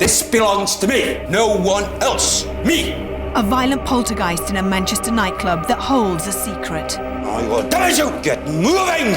This belongs to me. No one else. Me. A violent poltergeist in a Manchester nightclub that holds a secret. I will damage you. Get moving.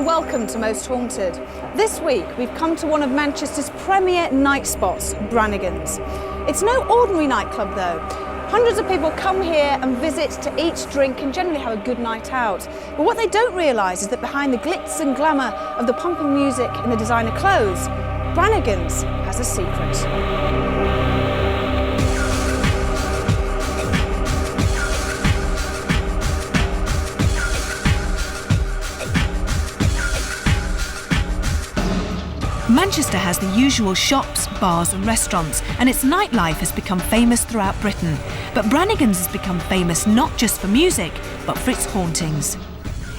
Welcome to Most Haunted. This week we've come to one of Manchester's premier night spots, Brannigans. It's no ordinary nightclub though. Hundreds of people come here and visit to eat, drink and generally have a good night out. But what they don't realise is that behind the glitz and glamour of the pumping music and the designer clothes, Brannigans has a secret. Manchester has the usual shops, bars and restaurants, and its nightlife has become famous throughout Britain. But Brannigans has become famous not just for music, but for its hauntings.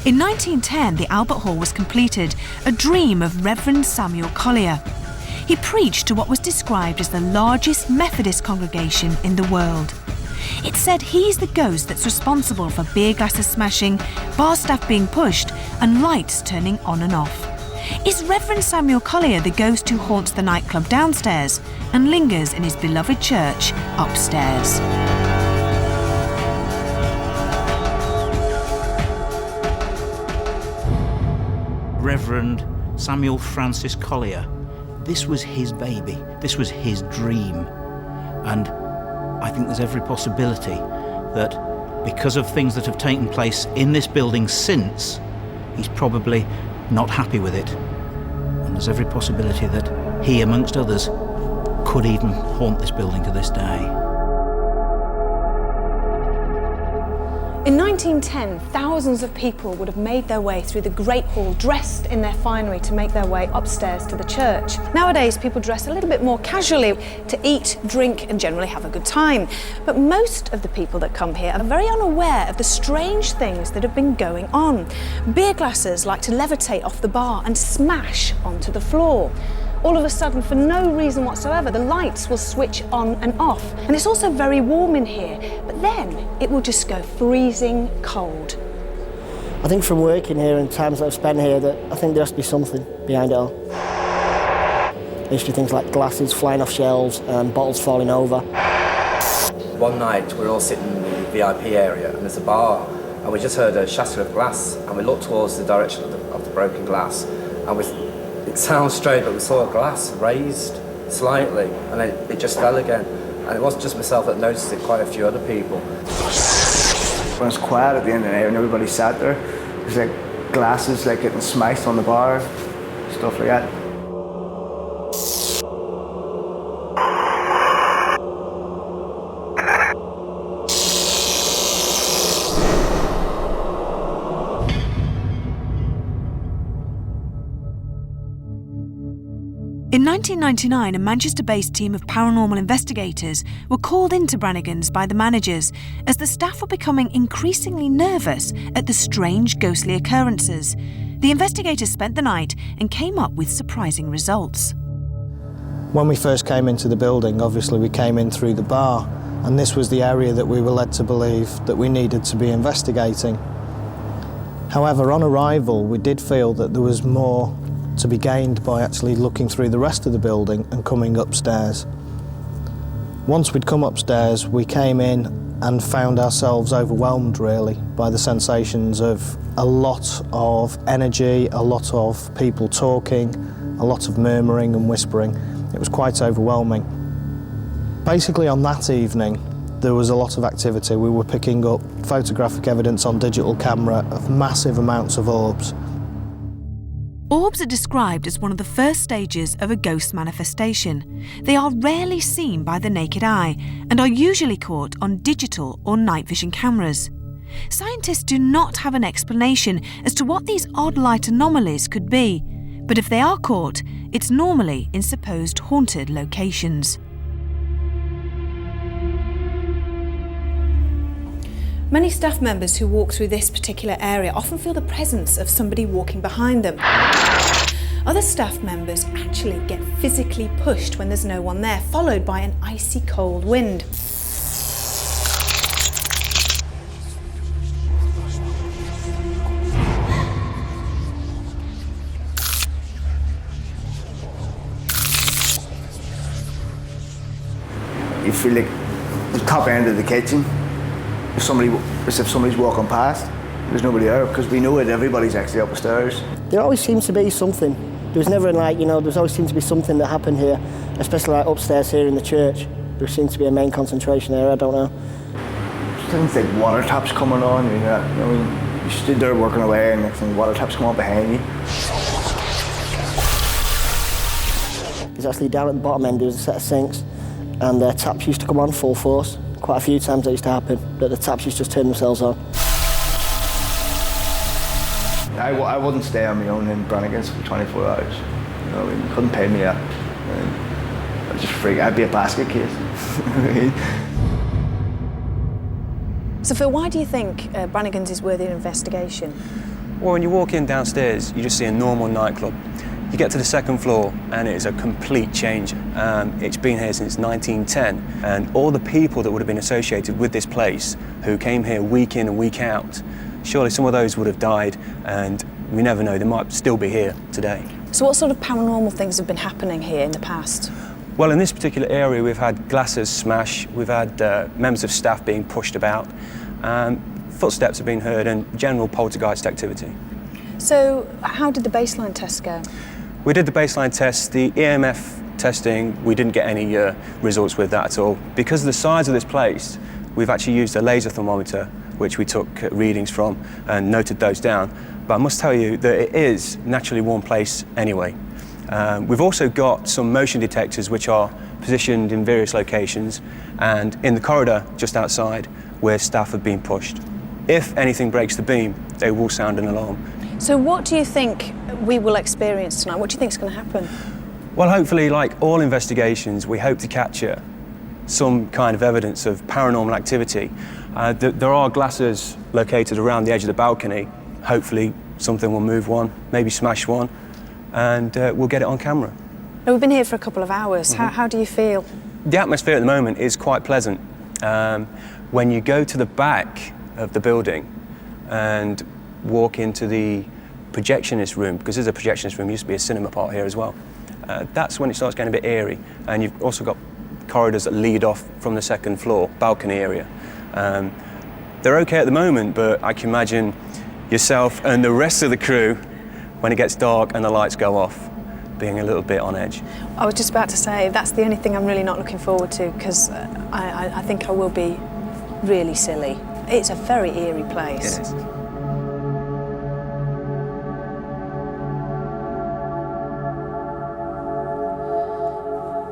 In 1910, the Albert Hall was completed, a dream of Reverend Samuel Collier. He preached to what was described as the largest Methodist congregation in the world. It's said he's the ghost that's responsible for beer glasses smashing, bar staff being pushed, and lights turning on and off. Is Reverend Samuel Collier the ghost who haunts the nightclub downstairs and lingers in his beloved church upstairs? Reverend Samuel Francis Collier, this was his baby, this was his dream. And I think there's every possibility that because of things that have taken place in this building since, he's probably not happy with it. And there's every possibility that he, amongst others, could even haunt this building to this day. In 1910, thousands of people would have made their way through the Great Hall dressed in their finery to make their way upstairs to the church. Nowadays, people dress a little bit more casually to eat, drink and generally have a good time. But most of the people that come here are very unaware of the strange things that have been going on. Beer glasses like to levitate off the bar and smash onto the floor. All of a sudden, for no reason whatsoever, the lights will switch on and off. And it's also very warm in here, but then it will just go freezing cold. I think from working here and times that I've spent here, that I think there has to be something behind it all. There used to be things like glasses flying off shelves and bottles falling over. One night, we were all sitting in the VIP area, and there's a bar, and we just heard a shatter of glass, and we looked towards the direction of the broken glass, and it sounds strange, but we saw a glass raised slightly, and it just fell again. And it wasn't just myself that noticed it, quite a few other people. When it was quiet at the end of the night and everybody sat there, there's like glasses like getting smashed on the bar, stuff like that. In 1999, a Manchester-based team of paranormal investigators were called into Brannigans by the managers as the staff were becoming increasingly nervous at the strange ghostly occurrences. The investigators spent the night and came up with surprising results. When we first came into the building, obviously we came in through the bar, and this was the area that we were led to believe that we needed to be investigating. However, on arrival, we did feel that there was more to be gained by actually looking through the rest of the building and coming upstairs. Once we'd come upstairs, we came in and found ourselves overwhelmed really by the sensations of a lot of energy, a lot of people talking, a lot of murmuring and whispering. It was quite overwhelming. Basically on that evening, there was a lot of activity. We were picking up photographic evidence on digital camera of massive amounts of orbs. Orbs are described as one of the first stages of a ghost manifestation. They are rarely seen by the naked eye and are usually caught on digital or night vision cameras. Scientists do not have an explanation as to what these odd light anomalies could be, but if they are caught, it's normally in supposed haunted locations. Many staff members who walk through this particular area often feel the presence of somebody walking behind them. Other staff members actually get physically pushed when there's no one there, followed by an icy cold wind. You feel like the top end of the kitchen, as if somebody's walking past, there's nobody there, because we know it, everybody's actually up the stairs. There always seems to be something. There was never there's always seemed to be something that happened here, especially like upstairs here in the church. There seems to be a main concentration area, I don't know. Things like water taps coming on, you stood there working away and next thing water taps come on behind you. There's actually down at the bottom end, there was a set of sinks, and the taps used to come on full force. Quite a few times that used to happen, that the taps used to just turn themselves on. I wouldn't stay on my own in Brannigans for 24 hours. You couldn't pay me that. I'd just freak. I'd be a basket case. So Phil, why do you think Brannigans is worthy of investigation? Well, when you walk in downstairs, you just see a normal nightclub. You get to the second floor and it is a complete change. It's been here since 1910, and all the people that would have been associated with this place who came here week in and week out, surely some of those would have died, and we never know, they might still be here today. So what sort of paranormal things have been happening here in the past? Well, in this particular area we've had glasses smash, we've had members of staff being pushed about, footsteps have been heard, and general poltergeist activity. So how did the baseline test go? We did the baseline test, the EMF testing, we didn't get any results with that at all. Because of the size of this place, we've actually used a laser thermometer, which we took readings from and noted those down. But I must tell you that it is naturally warm place anyway. We've also got some motion detectors which are positioned in various locations and in the corridor just outside where staff have been pushed. If anything breaks the beam, they will sound an alarm. So what do you think we will experience tonight? What do you think is going to happen? Well, hopefully, like all investigations, we hope to capture some kind of evidence of paranormal activity. There are glasses located around the edge of the balcony. Hopefully something will move one, maybe smash one, and we'll get it on camera. Now, we've been here for a couple of hours. How do you feel? The atmosphere at the moment is quite pleasant. When you go to the back of the building and walk into the projectionist room, because there's a projectionist room, used to be a cinema part here as well, that's when it starts getting a bit eerie. And you've also got corridors that lead off from the second floor, balcony area. They're okay at the moment, but I can imagine yourself and the rest of the crew, when it gets dark and the lights go off, being a little bit on edge. I was just about to say, that's the only thing I'm really not looking forward to, because I think I will be really silly. It's a very eerie place. It is.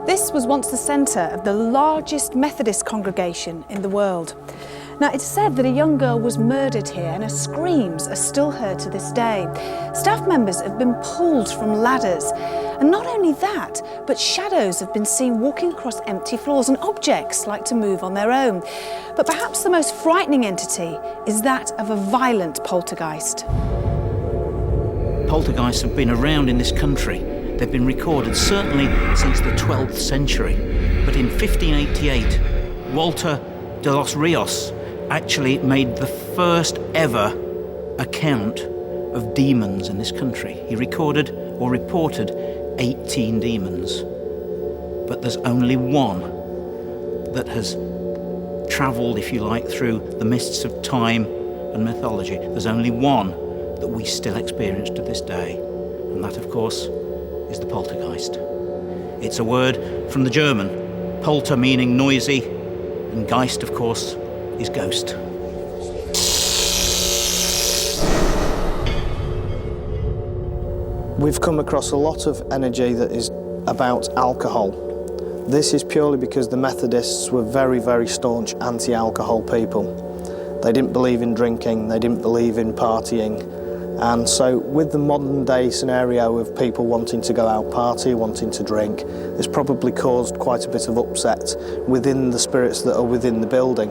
This was once the centre of the largest Methodist congregation in the world. Now, it's said that a young girl was murdered here and her screams are still heard to this day. Staff members have been pulled from ladders. And not only that, but shadows have been seen walking across empty floors and objects like to move on their own. But perhaps the most frightening entity is that of a violent poltergeist. Poltergeists have been around in this country. They've been recorded certainly since the 12th century. But in 1588, Walter de los Rios actually made the first ever account of demons in this country. He recorded or reported 18 demons. But there's only one that has travelled, if you like, through the mists of time and mythology. There's only one that we still experience to this day. And that, of course, is the poltergeist. It's a word from the German, polter meaning noisy, and geist, of course, is ghost. We've come across a lot of energy that is about alcohol. This is purely because the Methodists were very, very staunch anti-alcohol people. They didn't believe in drinking, they didn't believe in partying. And so with the modern day scenario of people wanting to go out party, wanting to drink, it's probably caused quite a bit of upset within the spirits that are within the building.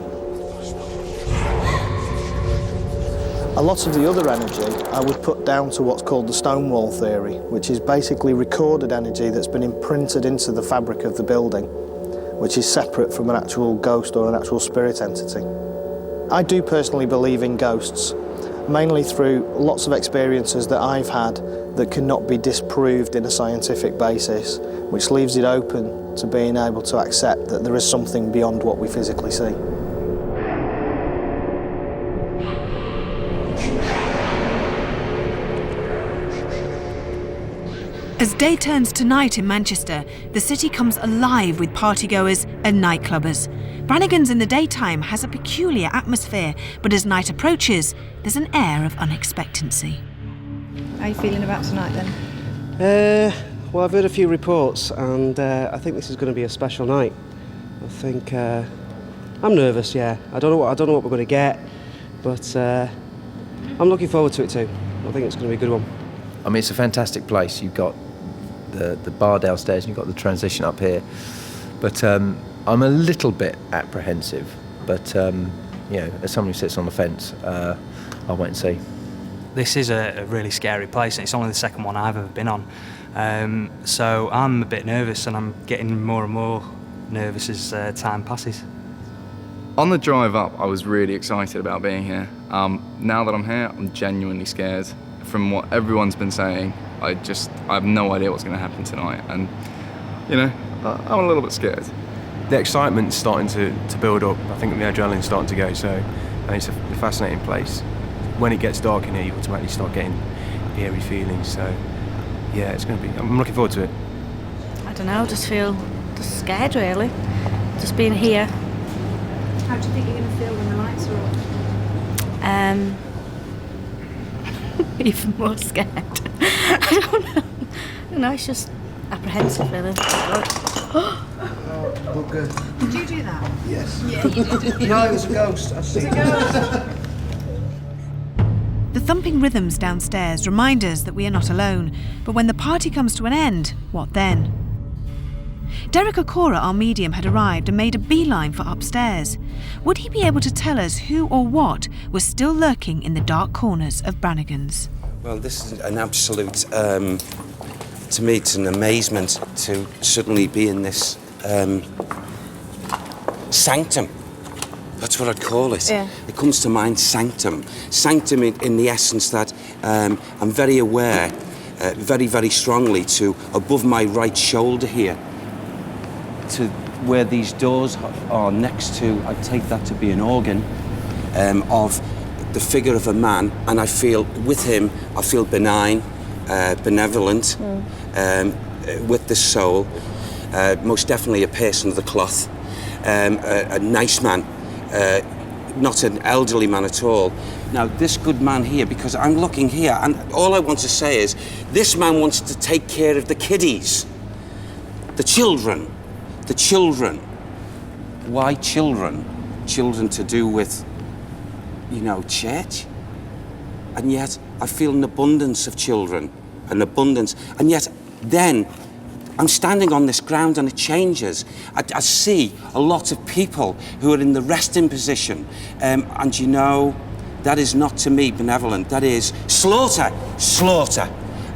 A lot of the other energy I would put down to what's called the Stonewall theory, which is basically recorded energy that's been imprinted into the fabric of the building, which is separate from an actual ghost or an actual spirit entity. I do personally believe in ghosts, mainly through lots of experiences that I've had that cannot be disproved in a scientific basis, which leaves it open to being able to accept that there is something beyond what we physically see. As day turns to night in Manchester, the city comes alive with partygoers and nightclubbers. Brannigans in the daytime has a peculiar atmosphere, but as night approaches, there's an air of unexpectancy. How are you feeling about tonight then? Well, I've heard a few reports, and I think this is going to be a special night. I think I'm nervous. Yeah, I don't know what we're going to get, but I'm looking forward to it too. I think it's going to be a good one. I mean, it's a fantastic place. You've got the bar downstairs and you've got the transition up here. But I'm a little bit apprehensive. But, you know, as someone who sits on the fence, I'll wait and see. This is a really scary place, and it's only the second one I've ever been on. So I'm a bit nervous, and I'm getting more and more nervous as time passes. On the drive up, I was really excited about being here. Now that I'm here, I'm genuinely scared. From what everyone's been saying, I have no idea what's going to happen tonight, and you know, I'm a little bit scared. The excitement's starting to build up. I think the adrenaline's starting to go, so and it's a fascinating place. When it gets dark in here, you automatically start getting eerie feelings, so yeah, it's going to be, I'm looking forward to it. I don't know, just feel scared really, just being here. How do you think you're going to feel when the lights are off? Even more scared. I don't know. No, it's just apprehensive, really. Did you do that? Yes. Yeah, you did. No, it was a ghost. I see. The thumping rhythms downstairs remind us that we are not alone, but when the party comes to an end, what then? Derek Acorah, our medium, had arrived and made a beeline for upstairs. Would he be able to tell us who or what was still lurking in the dark corners of Brannigans? Well, this is an absolute, to me, it's an amazement to suddenly be in this sanctum. That's what I'd call it. Yeah. It comes to mind, sanctum. Sanctum in the essence that I'm very aware, very, very strongly to above my right shoulder here, to where these doors are next to, I take that to be an organ of the figure of a man, and I feel with him, I feel benign, benevolent, with the soul, most definitely a person of the cloth, a nice man, not an elderly man at all. Now, this good man here, because I'm looking here, and all I want to say is, this man wants to take care of the kiddies, the children. The children. Why children? Children to do with, you know, church. And yet I feel an abundance of children, an abundance. And yet then I'm standing on this ground and it changes. I see a lot of people who are in the resting position. And you know, that is not to me benevolent. That is slaughter, slaughter,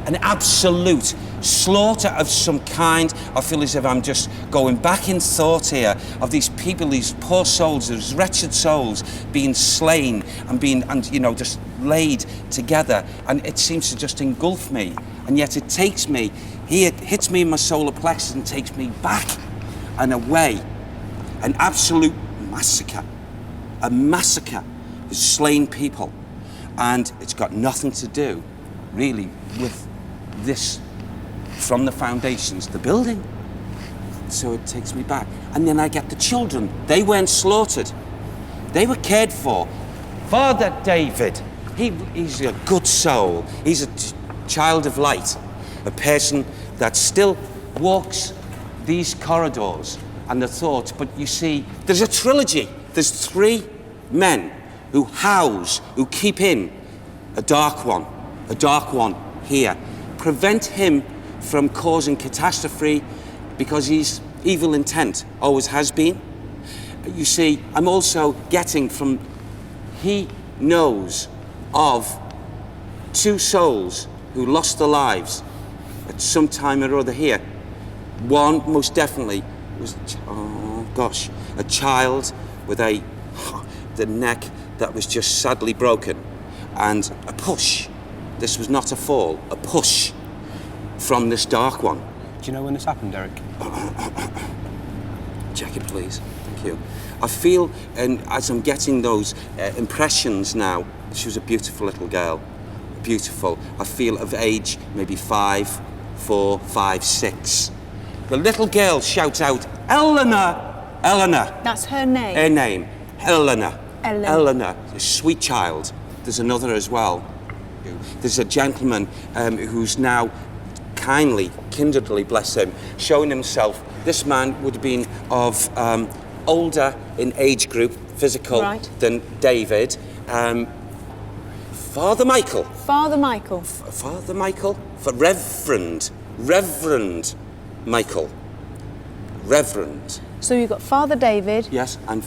an absolute slaughter of some kind. I feel as if I'm just going back in thought here of these people, these poor souls, these wretched souls being slain and you know, just laid together, and it seems to just engulf me, and yet it takes me, it hits me in my solar plexus and takes me back and away. An absolute massacre, a massacre of slain people, and it's got nothing to do really with this from the foundations, the building. So it takes me back. And then I get the children. They weren't slaughtered. They were cared for. Father David, he's a good soul. He's a child of light, a person that still walks these corridors and the thoughts. But you see, there's a trilogy. There's three men who house, who keep in a dark one here. Prevent him from causing catastrophe because he's evil intent, always has been. You see, I'm also getting from, he knows of 2 souls who lost their lives at some time or other here. One, most definitely, was, oh gosh, a child with the neck that was just sadly broken. And a push. This was not a fall, a push from this dark one. Do you know when this happened, Derek? Check it, please. Thank you. I feel, and as I'm getting those impressions now, she was a beautiful little girl. Beautiful. I feel of age, maybe 5, 4, 5, 6. The little girl shouts out, Eleanor! Eleanor. That's her name? Her name. Eleanor. Eleanor. Eleanor. A sweet child. There's another as well. There's a gentleman who's now kindly, kindredly, bless him, showing himself. This man would have been of older in age group, physical, right, than David. Father Michael. Father Michael. Father Michael? Reverend Michael. Reverend. So you've got Father David. Yes, and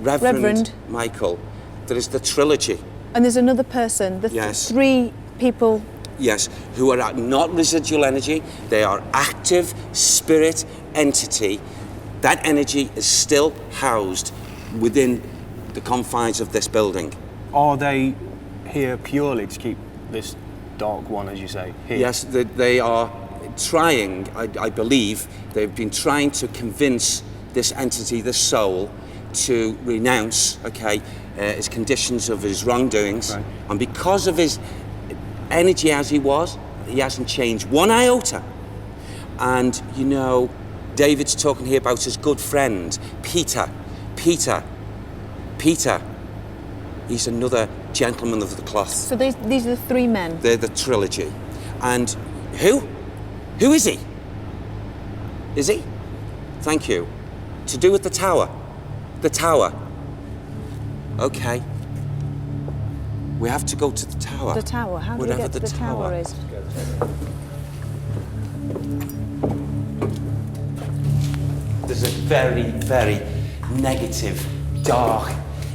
Reverend Michael. There is the trilogy. And there's another person, the yes. 3 people. Yes, who are not residual energy. They are active spirit entity. That energy is still housed within the confines of this building. Are they here purely to keep this dark one, as you say, here? Yes, they are trying, I believe, they've been trying to convince this entity, this soul, to renounce, his conditions of his wrongdoings. Right. And because of his energy as he was, he hasn't changed 1 iota. And, you know, David's talking here about his good friend, Peter. He's another gentleman of the cloth. So these are the 3 men? They're the trilogy. And who? Who is he? Is he? Thank you. To do with the tower. The tower. Okay. We have to go to the tower. The tower? How do we get to the tower is? There's a very, very negative, dark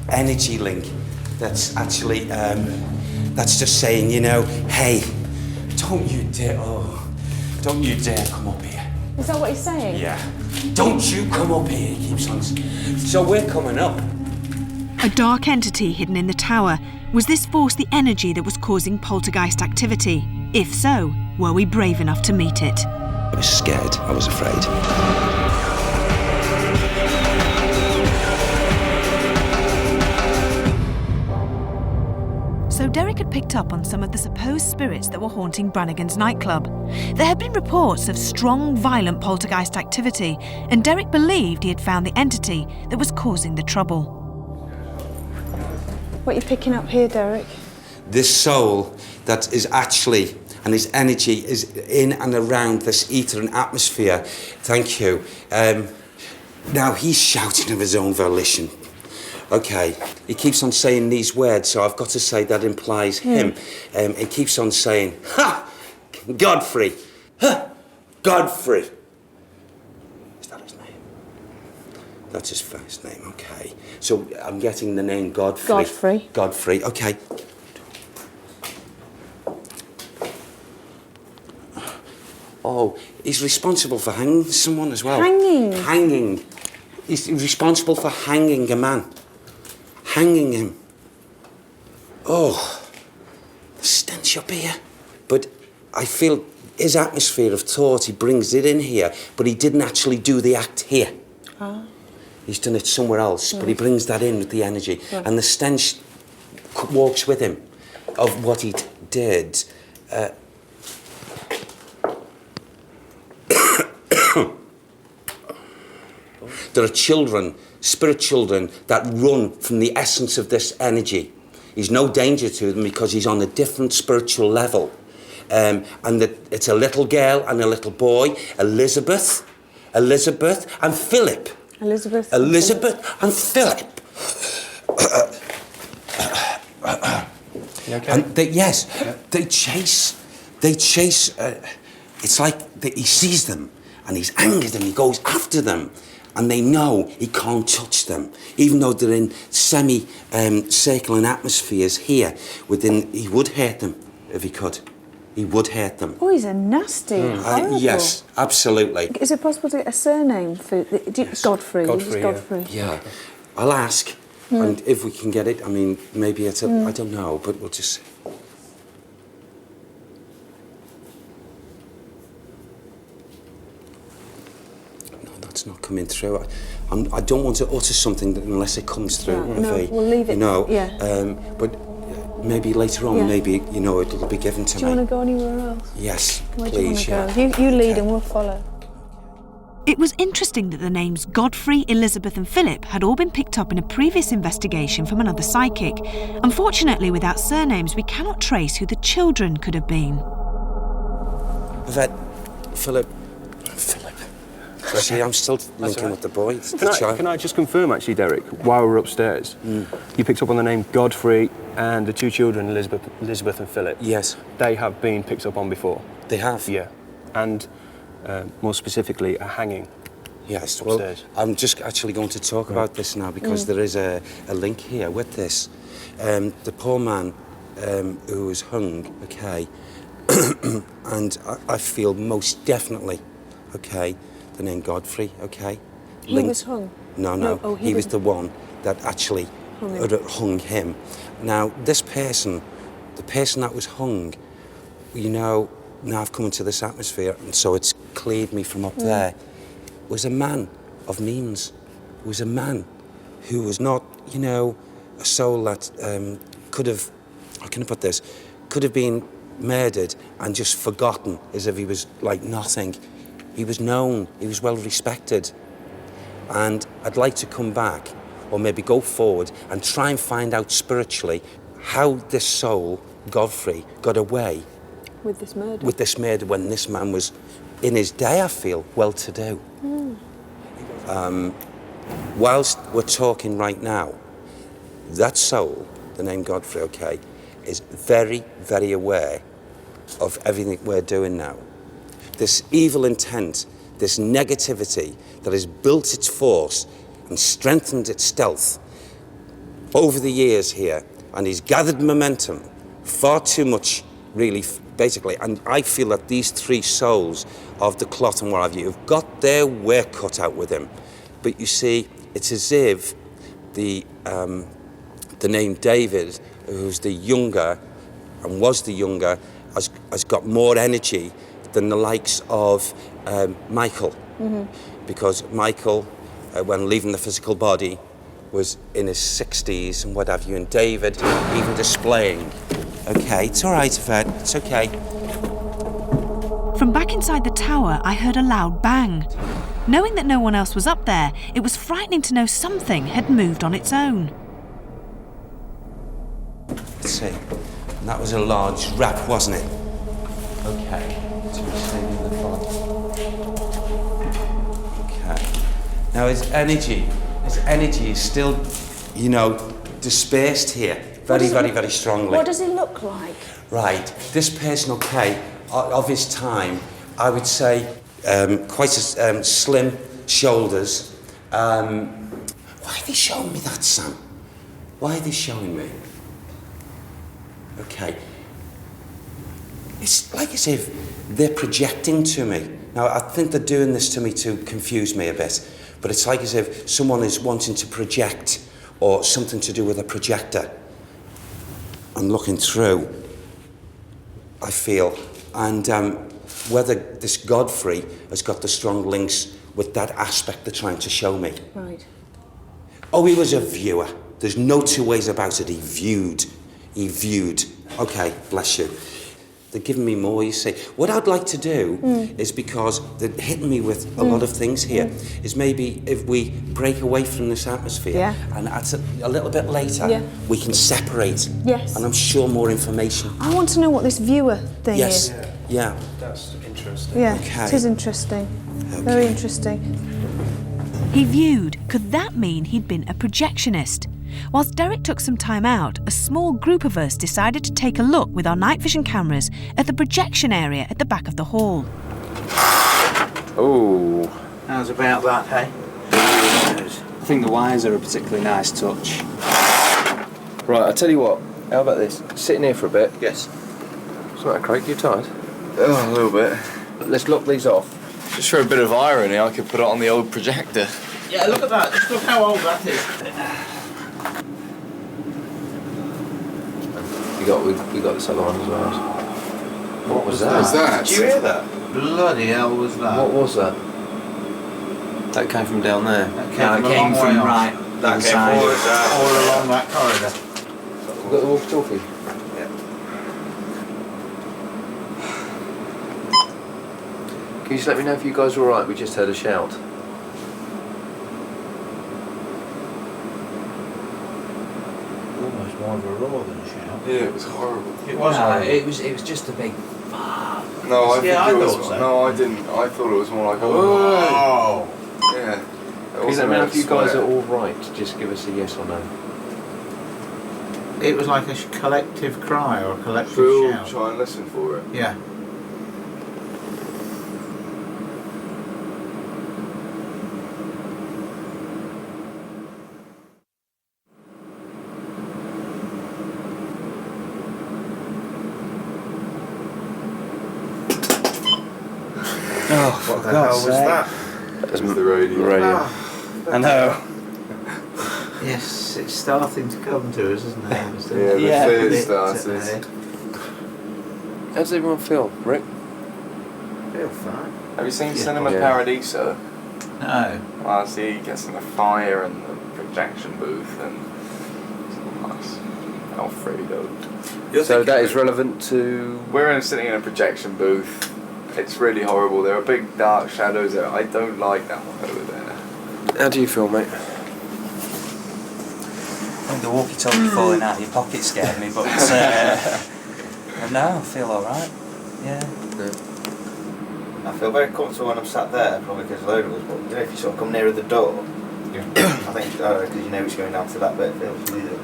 energy link that's actually, that's just saying, you know, hey, don't you dare come up here. Is that what he's saying? Yeah. Don't you come up here, he keeps on. So we're coming up. A dark entity hidden in the tower. Was this force the energy that was causing poltergeist activity? If so, were we brave enough to meet it? I was scared. I was afraid. So Derek had picked up on some of the supposed spirits that were haunting Brannigans nightclub. There had been reports of strong, violent poltergeist activity, and Derek believed he had found the entity that was causing the trouble. What are you picking up here, Derek? This soul that is actually, and his energy is in and around this ether and atmosphere. Thank you. Now he's shouting of his own volition. Okay, he keeps on saying these words, so I've got to say that implies him. He keeps on saying, ha! Godfrey! Ha! Godfrey! Is that his name? That's his first name, okay. So I'm getting the name Godfrey. Godfrey. Godfrey, okay. Oh, he's responsible for hanging someone as well. Hanging? Hanging. He's responsible for hanging a man. Hanging him. Oh, the stench up here. But I feel his atmosphere of thought, he brings it in here, but he didn't actually do the act here. Ah. He's done it somewhere else, but he brings that in with the energy. Right. And the stench walks with him of what he did. There are children, spirit children, that run from the essence of this energy. He's no danger to them because he's on a different spiritual level. And it's a little girl and a little boy, Elizabeth and Philip. Elizabeth and Philip. You okay? And they chase. It's like he sees them and he's angered and he goes after them. And they know he can't touch them, even though they're in semi-circling atmospheres here. He would hurt them if he could. He would hurt them. Oh, he's a nasty, horrible. Yes, absolutely. Is it possible to get a surname for Godfrey? Godfrey, Yeah. I'll ask, and if we can get it, I mean, maybe it's I don't know, but we'll just see. No, that's not coming through. I don't want to utter something unless it comes through. No, we'll leave it. You know, yeah. But maybe later on, maybe, it'll be given to me. Do you want to go anywhere else? Yes, Where please, do you want to go? You lead and we'll follow. It was interesting that the names Godfrey, Elizabeth and Philip had all been picked up in a previous investigation from another psychic. Unfortunately, without surnames, we cannot trace who the children could have been. I've had Philip. See, I'm still linking with the boy. Can I just confirm, actually, Derek, while we're upstairs, you picked up on the name Godfrey and the two children, Elizabeth and Philip. Yes. They have been picked up on before. They have? Yeah. And more specifically, a hanging. Yes, upstairs. Well, I'm just actually going to talk about this now because there is a link here with this. The poor man who was hung, okay, and I feel most definitely, okay, the name Godfrey, okay? He was hung? No. Oh, he was the one that actually hung him. Now, this person, the person that was hung, now I've come into this atmosphere, and so it's cleared me from up there, was a man of means. Was a man who was not, a soul that could have, how can I put this, could have been murdered and just forgotten as if he was like nothing. He was known, he was well respected. And I'd like to come back, or maybe go forward, and try and find out spiritually how this soul, Godfrey, got away with this murder when this man was, in his day, I feel, well-to-do. Whilst we're talking right now, that soul, the name Godfrey, okay, is very, very aware of everything we're doing now. This evil intent, this negativity that has built its force and strengthened its stealth over the years here, and he's gathered momentum, far too much, really, basically. And I feel that these three souls of the cloth and what have you have got their work cut out with him. But you see, it's as if the name David, who's the younger, and was the younger, has got more energy than the likes of Michael. Because Michael, when leaving the physical body, was in his 60s and what have you, and David even displaying. Okay, it's all right, Yvette, it's okay. From back inside the tower, I heard a loud bang. Knowing that no one else was up there, it was frightening to know something had moved on its own. Let's see, and that was a large rat, wasn't it? Okay. Okay. Now his energy is still, dispersed here very, very strongly. What does he look like? Right. This person, okay, of his time, I would say quite a slim shoulders. Why are they showing me that, Sam? Why are they showing me? Okay. It's like as if they're projecting to me. Now, I think they're doing this to me to confuse me a bit, but it's like as if someone is wanting to project or something to do with a projector. And looking through, I feel, and whether this Godfrey has got the strong links with that aspect they're trying to show me. Right. Oh, he was a viewer. There's no two ways about it. He viewed. Okay, bless you. They're giving me more, you see. What I'd like to do is, because they're hitting me with a lot of things here, is maybe if we break away from this atmosphere and at a little bit later, we can separate. Yes. And I'm sure more information. I want to know what this viewer thing is. Yeah. That's interesting. Yeah, Okay. it is interesting. Okay. Very interesting. He viewed. Could that mean he'd been a projectionist? Whilst Derek took some time out, a small group of us decided to take a look with our night vision cameras at the projection area at the back of the hall. Oh. How's about that, hey? I think the wires are a particularly nice touch. Right, I'll tell you what. How about this? Sitting here for a bit. Yes. What's the matter, Craig? You tired? Oh, a little bit. Let's lock these off. Just for a bit of irony, I could put it on the old projector. Yeah, look at that. Just look how old that is. We got this other one as well. What was that? What's that? Did you hear that? Bloody hell was that? What was that? That came from down there. That came from right. That came all along that corridor. We've got the walkie-talkie. Yeah. Can you just let me know if you guys are alright? We just heard a shout. Almost more of a roar than a shout. Yeah, it was horrible. It was horrible. It was just a big fuck. No, I Yeah, I think it was. thought so. No, I didn't. I thought it was more like, Oh. yeah. Can you let me know if you guys are alright? Just give us a yes or no. It was like a collective cry or a collective We'll shout. try and listen for it. Yeah. Oh, What the hell was that? That was the radio. I know. Yes, it's starting to come to us, isn't it? Yeah, the fear started. How does everyone feel, Rick? Feel fine. Have you seen Yeah. Cinema Yeah. Paradiso? No. Well, see, he gets in the fire and the projection booth and it's nice. Alfredo. So that is relevant to... We're sitting in a projection booth. It's really horrible. There are big dark shadows there. I don't like that one over there. How do you feel, mate? I think the walkie-talkie falling out of your pocket scared me, but no, I feel alright. Yeah. I feel very comfortable when I'm sat there, probably because load of us, but you know, if you sort of come nearer the door, I think, because you know it's going down to that bit, it feels easier.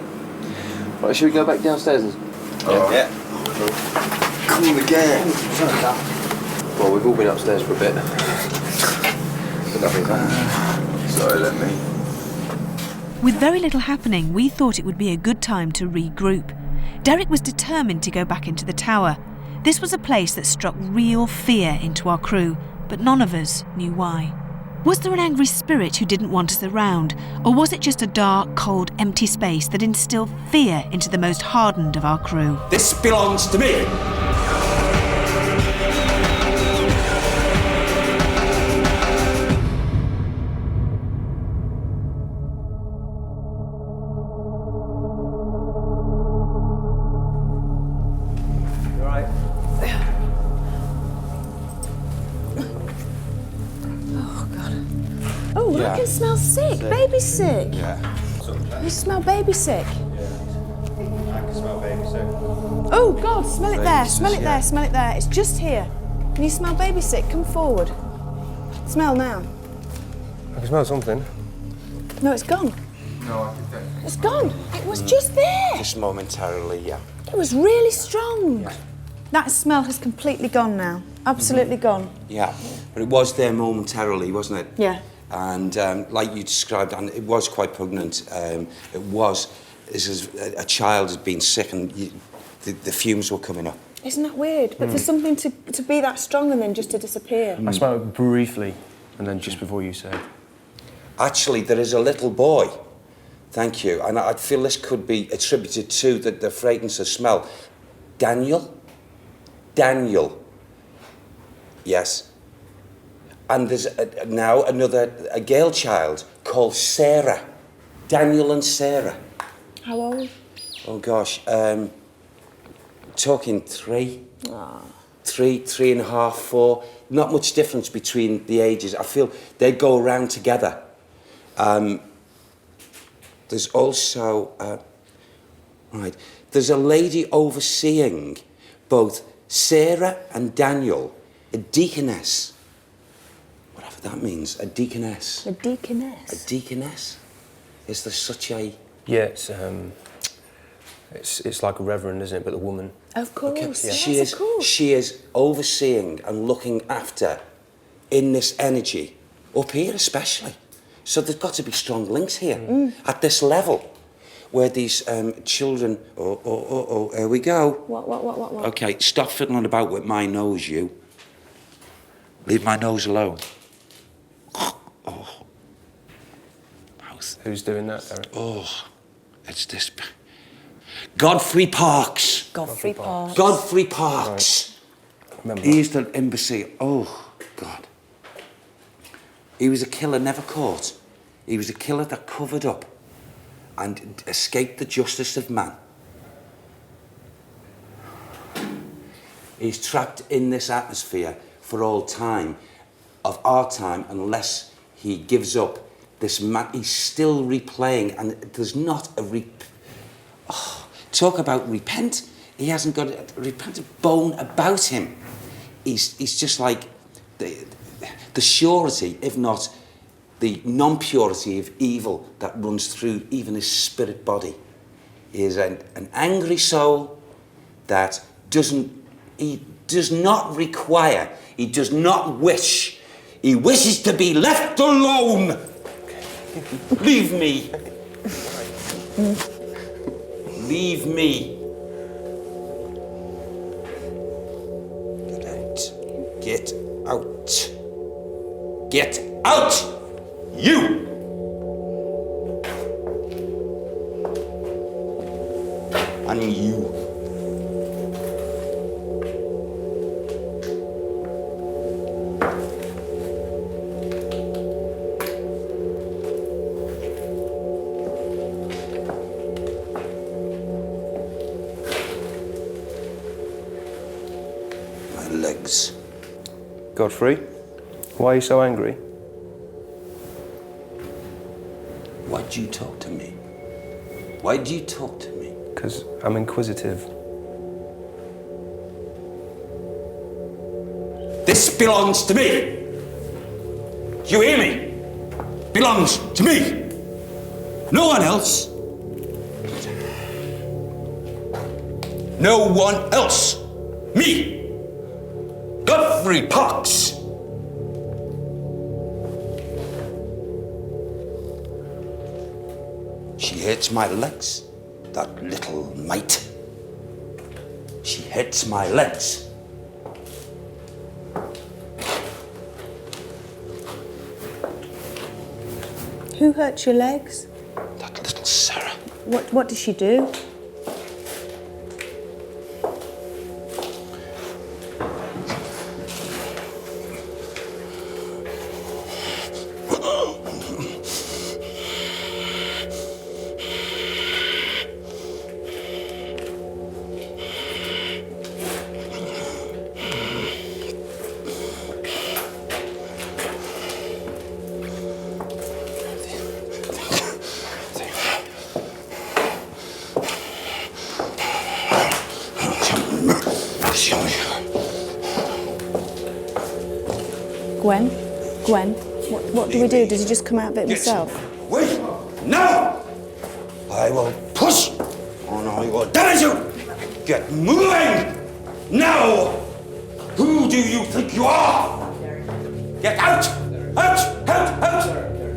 Right, should we go back downstairs and... Yeah. Cool again. Well, we've all been upstairs for a bit. But nothing's happened. Sorry, let me. With very little happening, we thought it would be a good time to regroup. Derek was determined to go back into the tower. This was a place that struck real fear into our crew, but none of us knew why. Was there an angry spirit who didn't want us around, or was it just a dark, cold, empty space that instilled fear into the most hardened of our crew? This belongs to me. Oh, I can smell sick. Baby sick. Yeah. You smell baby sick. I can smell baby sick. Oh, God, smell it there. Smell it there. Smell it there. It's just here. Can you smell baby sick? Come forward. Smell now. I can smell something. No, it's gone. No, I think that. It's gone. It was just there. Just momentarily, yeah. It was really strong. That smell has completely gone now. Absolutely gone. Yeah, but it was there momentarily, wasn't it? Yeah. And like you described, and it was quite poignant. It was, this is a child has been sick and the fumes were coming up. Isn't that weird? But for something to be that strong and then just to disappear. I smelled it briefly, and then just before you said. Actually, there is a little boy, thank you, and I feel this could be attributed to the fragrance of smell. Daniel? Yes. And there's now a girl child called Sarah. Daniel and Sarah. How old? Oh gosh, talking 3. Oh. 3.5, 4. Not much difference between the ages. I feel they go around together. There's also, there's a lady overseeing both Sarah and Daniel, a deaconess. Whatever that means, a deaconess. A deaconess? A deaconess? Is there such a Yeah, it's like a reverend, isn't it? But the woman. Of course, Okay. yes, of course. She is overseeing and looking after in this energy, up here especially. So there's got to be strong links here at this level, where these children. Oh, here we go. What? Okay, stop fiddling about with my nose, you. Leave my nose alone. Mouth. Who's doing that, Derek? Oh, it's this. Godfrey Parks. Godfrey Parks. Godfrey Parks. Remember He's the imbecile. Oh, God. He was a killer never caught. He was a killer that covered up and escaped the justice of man. He's trapped in this atmosphere for all time, of our time, unless he gives up this man. He's still replaying, and there's not a talk about repent. He hasn't got a repentant bone about him. He's just like the surety, if not the non-purity of evil that runs through even his spirit body. He is an angry soul that he does not require, he does not wish, he wishes to be left alone. Leave me. Leave me. Get out. Get out! You! And you. My legs. Godfrey, why are you so angry? Why do you talk to me? Why do you talk to me? Because I'm inquisitive. This belongs to me. You hear me? Belongs to me. No one else. No one else. Me. Godfrey Parks. She hates my legs, that little mite. She hates my legs. Who hurt your legs? That little Sarah. What did she do? Gwen, what do we do? Does he just come out of it himself? Wait! No! I will push and I will damage you! Get moving! Now! Who do you think you are? Get out! Out! Out! Out!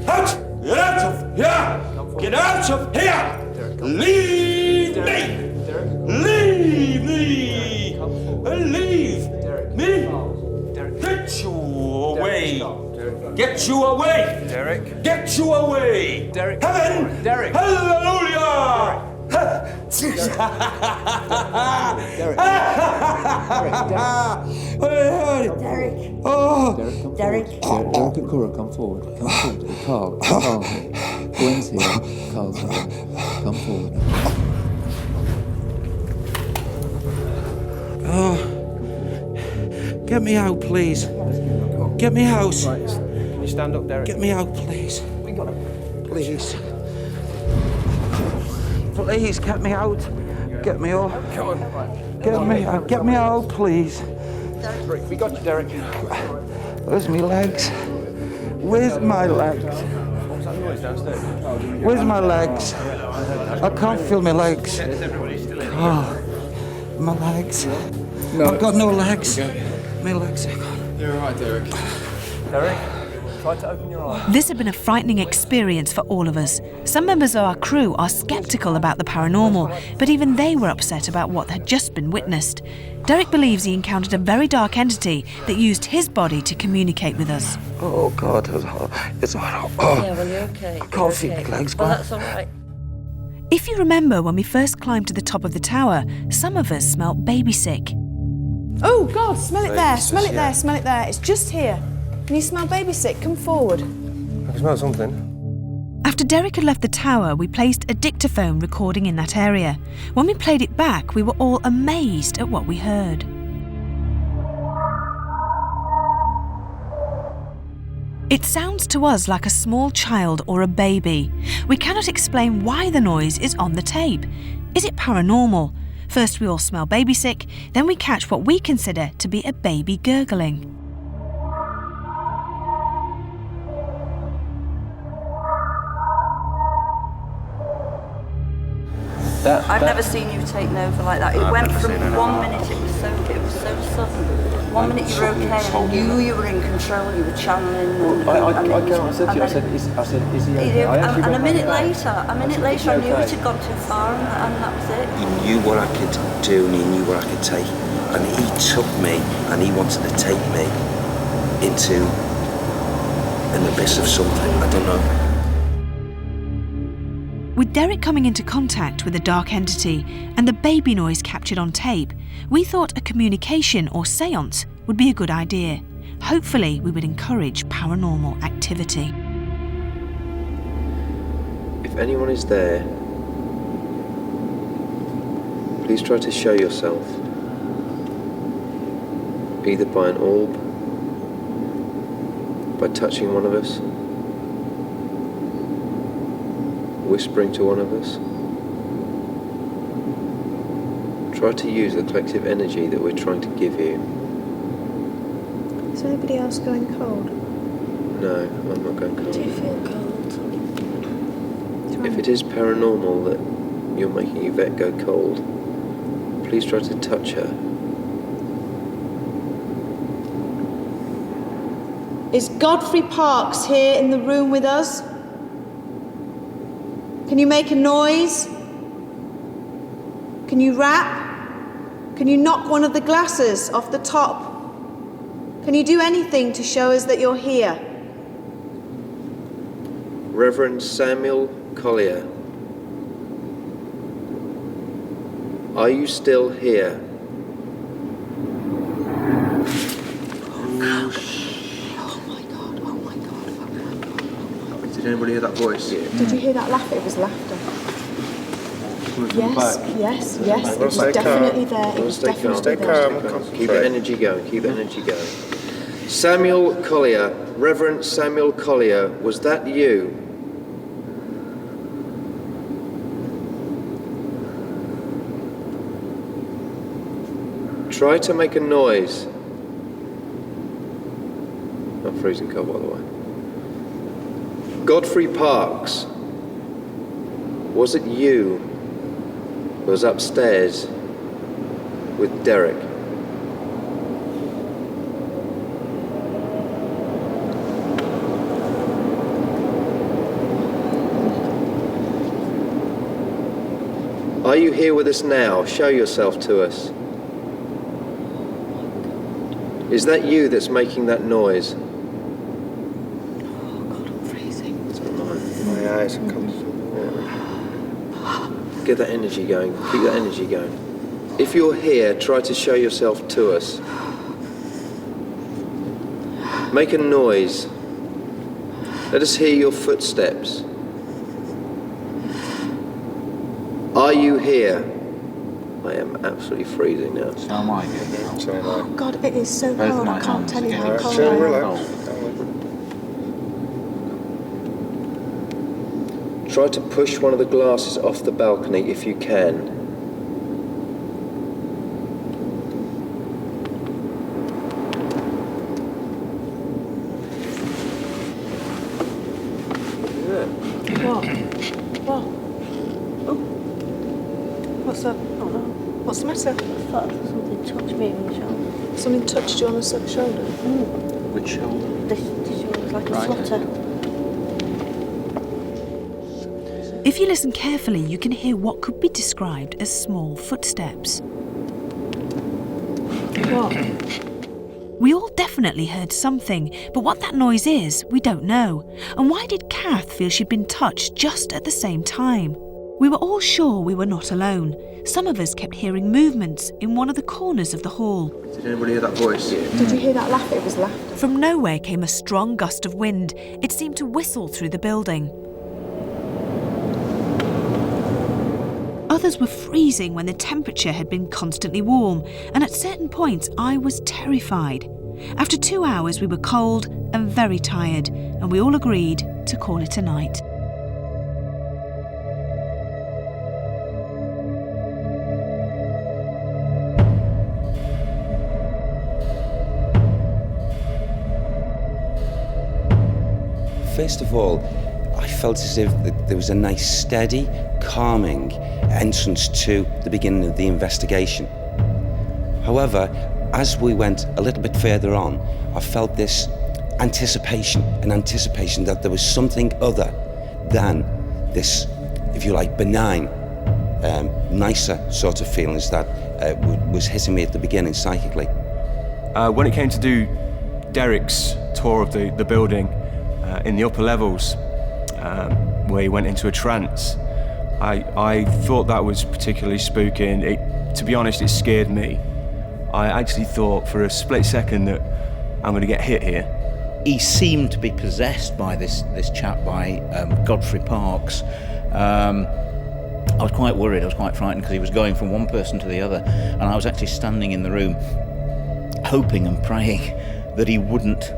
Out! Get out of here! Get out of here! Leave me! Leave me! Leave me! Get you away! Get you away! Derek. Get you away! Derek. Heaven! Derek. Hallelujah! Derek. Oh! Derek and Cora, come forward. Come forward. Carl. Gwen's here. Carl's here. Come forward. Oh. Get me out, please. Get me out. Can you stand up, Derek? Get me out, please. Please. Please, get me out. Get me off. Come on. Get me out. Get me out, please. We got you, Derek. Where's me legs? Where's my legs? Where's my legs? I can't feel my legs. Oh, my legs. No. I've got no legs. My legs are gone. You're all right, Derek. Derek, try to open your eyes. This had been a frightening experience for all of us. Some members of our crew are sceptical about the paranormal, but even they were upset about what had just been witnessed. Derek believes he encountered a very dark entity that used his body to communicate with us. Oh, God, it's hot. Oh, Yeah, well, you're okay. I can't feel my legs. Well, that's all right. If you remember when we first climbed to the top of the tower, some of us smelt baby sick. Oh, God, smell it there, Jesus, smell it yeah. there, smell it there. It's just here. Can you smell baby sick? Come forward. I can smell something. After Derek had left the tower, we placed a dictaphone recording in that area. When we played it back, we were all amazed at what we heard. It sounds to us like a small child or a baby. We cannot explain why the noise is on the tape. Is it paranormal? First we all smell baby sick, then we catch what we consider to be a baby gurgling. I've never seen you take over like that. It went from 1 minute, it was so sudden. 1 minute you were okay, and I knew you were in control, you were channeling. I said to you, I said, is he okay? And a minute later, I knew it had gone too far, and that was it. He knew what I could do and he knew what I could take. And he took me and he wanted to take me into an abyss of something, I don't know. With Derek coming into contact with a dark entity and the baby noise captured on tape, we thought a communication or séance would be a good idea. Hopefully, we would encourage paranormal activity. If anyone is there, please try to show yourself, either by an orb, by touching one of us, whispering to one of us. Try to use the collective energy that we're trying to give you. Is anybody else going cold? No, I'm not going cold. Do you feel cold? If it is paranormal that you're making Yvette go cold, please try to touch her. Is Godfrey Parks here in the room with us? Can you make a noise? Can you rap? Can you knock one of the glasses off the top? Can you do anything to show us that you're here? Reverend Samuel Collier, are you still here? Did anybody hear that voice? Yeah. Did you hear that laugh? It was laughter. Yes, yes, it was definitely there. It was definitely there. Keep the energy going, keep the energy going. Samuel Collier, Reverend Samuel Collier, was that you? Try to make a noise. I'm freezing cold, by the way. Godfrey Parks, was it you who was upstairs with Derek? Are you here with us now? Show yourself to us. Is that you that's making that noise? My eyes are coming. Get that energy going. Keep that energy going. If you're here, try to show yourself to us. Make a noise. Let us hear your footsteps. Are you here? I am absolutely freezing now. So am I. Oh God, it is so Both cold. my I can't arms tell you how again. cold Chill, I am. relax. Try to push one of the glasses off the balcony if you can. What? What? Oh. What's up? Oh no. What's the matter? I thought something touched me on the shoulder. Something touched you on the shoulder? Which shoulder? This looks like a flutter. If you listen carefully, you can hear what could be described as small footsteps. What? We all definitely heard something, but what that noise is, we don't know. And why did Kath feel she'd been touched just at the same time? We were all sure we were not alone. Some of us kept hearing movements in one of the corners of the hall. Did anybody hear that voice? Did you hear that laugh? It was laughter. From nowhere came a strong gust of wind. It seemed to whistle through the building. Others were freezing when the temperature had been constantly warm, and at certain points I was terrified. After 2 hours we were cold and very tired, and we all agreed to call it a night. First of all, I felt as if there was a nice, steady, calming entrance to the beginning of the investigation. However, as we went a little bit further on, I felt this anticipation that there was something other than this, if you like, benign, nicer sort of feelings that was hitting me at the beginning psychically. When it came to do Derek's tour of the building in the upper levels, where he went into a trance, I thought that was particularly spooky, and to be honest, it scared me. I actually thought for a split second that I'm going to get hit here. He seemed to be possessed by this chap, by Godfrey Parks. I was quite worried, I was quite frightened, because he was going from one person to the other, and I was actually standing in the room hoping and praying that he wouldn't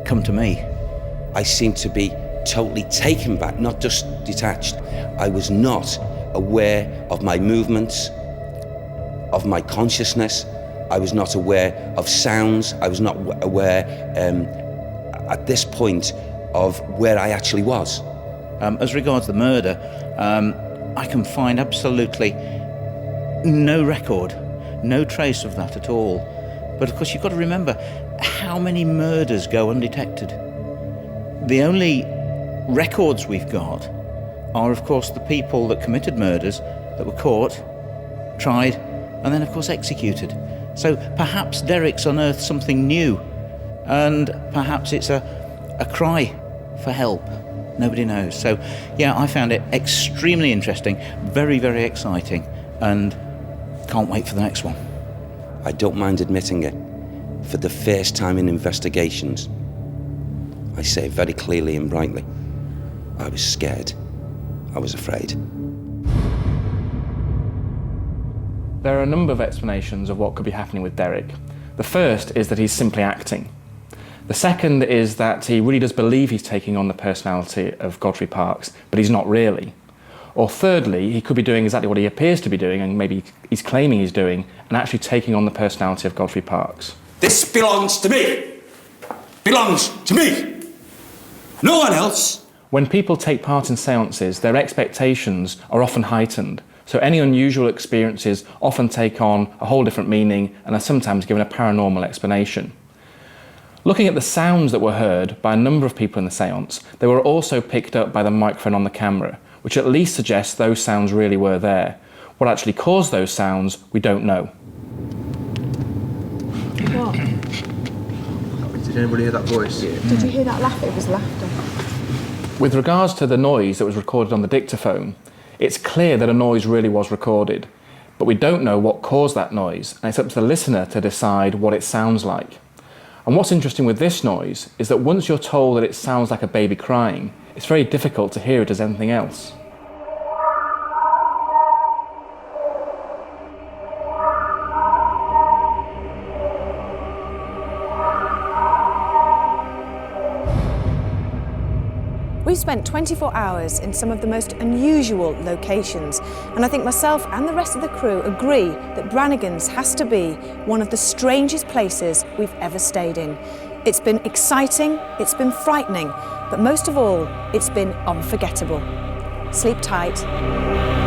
come to me. I seemed to be totally taken back, not just detached. I was not aware of my movements, of my consciousness. I was not aware of sounds. I was not aware at this point of where I actually was. As regards the murder, I can find absolutely no record, no trace of that at all. But of course, you've got to remember how many murders go undetected. The only records we've got are, of course, the people that committed murders that were caught, tried, and then, of course, executed. So perhaps Derek's unearthed something new, and perhaps it's a cry for help. Nobody knows. So, yeah, I found it extremely interesting, very, very exciting, and can't wait for the next one. I don't mind admitting it. For the first time in investigations, I say it very clearly and brightly, I was scared. I was afraid. There are a number of explanations of what could be happening with Derek. The first is that he's simply acting. The second is that he really does believe he's taking on the personality of Godfrey Parks, but he's not really. Or thirdly, he could be doing exactly what he appears to be doing, and maybe he's claiming he's doing, and actually taking on the personality of Godfrey Parks. This belongs to me. Belongs to me. No one else. When people take part in seances, their expectations are often heightened. So any unusual experiences often take on a whole different meaning and are sometimes given a paranormal explanation. Looking at the sounds that were heard by a number of people in the seance, they were also picked up by the microphone on the camera, which at least suggests those sounds really were there. What actually caused those sounds, we don't know. What? Did anybody hear that voice? Did you hear that laugh? It was laughter. With regards to the noise that was recorded on the dictaphone, it's clear that a noise really was recorded, but we don't know what caused that noise, and it's up to the listener to decide what it sounds like. And what's interesting with this noise is that once you're told that it sounds like a baby crying, it's very difficult to hear it as anything else. We spent 24 hours in some of the most unusual locations, and I think myself and the rest of the crew agree that Brannigans has to be one of the strangest places we've ever stayed in. It's been exciting, it's been frightening, but most of all, it's been unforgettable. Sleep tight.